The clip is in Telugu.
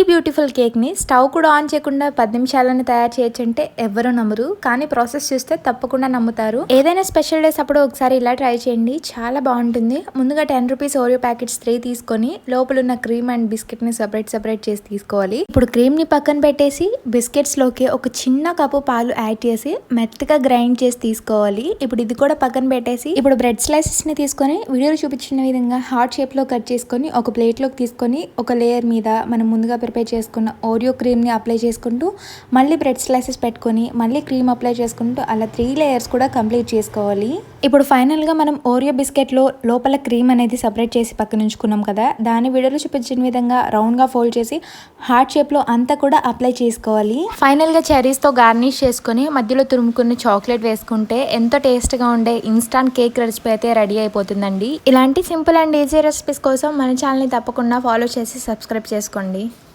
బ్యూటిఫుల్ కేక్ని స్టవ్ కూడా ఆన్ చేయకుండా 10 నిమిషాలను తయారు చేయొచ్చంటే ఎవ్వరూ నమ్మరు, కానీ ప్రాసెస్ చూస్తే తప్పకుండా నమ్ముతారు. ఏదైనా స్పెషల్ డేస్ అప్పుడు ఒకసారి ఇలా ట్రై చేయండి, చాలా బాగుంటుంది. ముందుగా 10 రూపీస్ ఓరియో ప్యాకెట్స్ 3 తీసుకొని లోపల ఉన్న క్రీమ్ అండ్ బిస్కెట్ ని సెపరేట్ చేసి తీసుకోవాలి. ఇప్పుడు క్రీమ్ ని పక్కన పెట్టేసి బిస్కెట్స్ లోకి ఒక చిన్న కప్పు పాలు యాడ్ చేసి మెత్తగా గ్రైండ్ చేసి తీసుకోవాలి. ఇప్పుడు ఇది కూడా పక్కన పెట్టేసి ఇప్పుడు బ్రెడ్ స్లైసెస్ ని తీసుకొని వీడియోలో చూపించిన విధంగా హార్ట్ షేప్ లో కట్ చేసుకొని ఒక ప్లేట్ లోకి తీసుకొని ఒక లేయర్ మీద మనం ముందుగా ప్రిపేర్ చేసుకున్న ఓరియో క్రీమ్ని అప్లై చేసుకుంటూ మళ్ళీ బ్రెడ్ స్లైసెస్ పెట్టుకొని మళ్ళీ క్రీమ్ అప్లై చేసుకుంటూ అలా 3 లేయర్స్ కూడా కంప్లీట్ చేసుకోవాలి. ఇప్పుడు ఫైనల్గా మనం ఓరియో బిస్కెట్లో లోపల క్రీమ్ అనేది సపరేట్ చేసి పక్కన ఉంచుకున్నాం కదా, దాన్ని వీడియోలో చూపించిన విధంగా రౌండ్గా ఫోల్డ్ చేసి హార్ట్ షేప్లో అంతా కూడా అప్లై చేసుకోవాలి. ఫైనల్గా చెరీస్తో గార్నిష్ చేసుకొని మధ్యలో తురుముకున్న చాక్లెట్ వేసుకుంటే ఎంతో టేస్ట్గా ఉండే ఇన్స్టాంట్ కేక్ రెసిపీ అయితే రెడీ అయిపోతుందండి. ఇలాంటి సింపుల్ అండ్ ఈజీ రెసిపీస్ కోసం మన ఛానల్ని తప్పకుండా ఫాలో చేసి సబ్స్క్రైబ్ చేసుకోండి.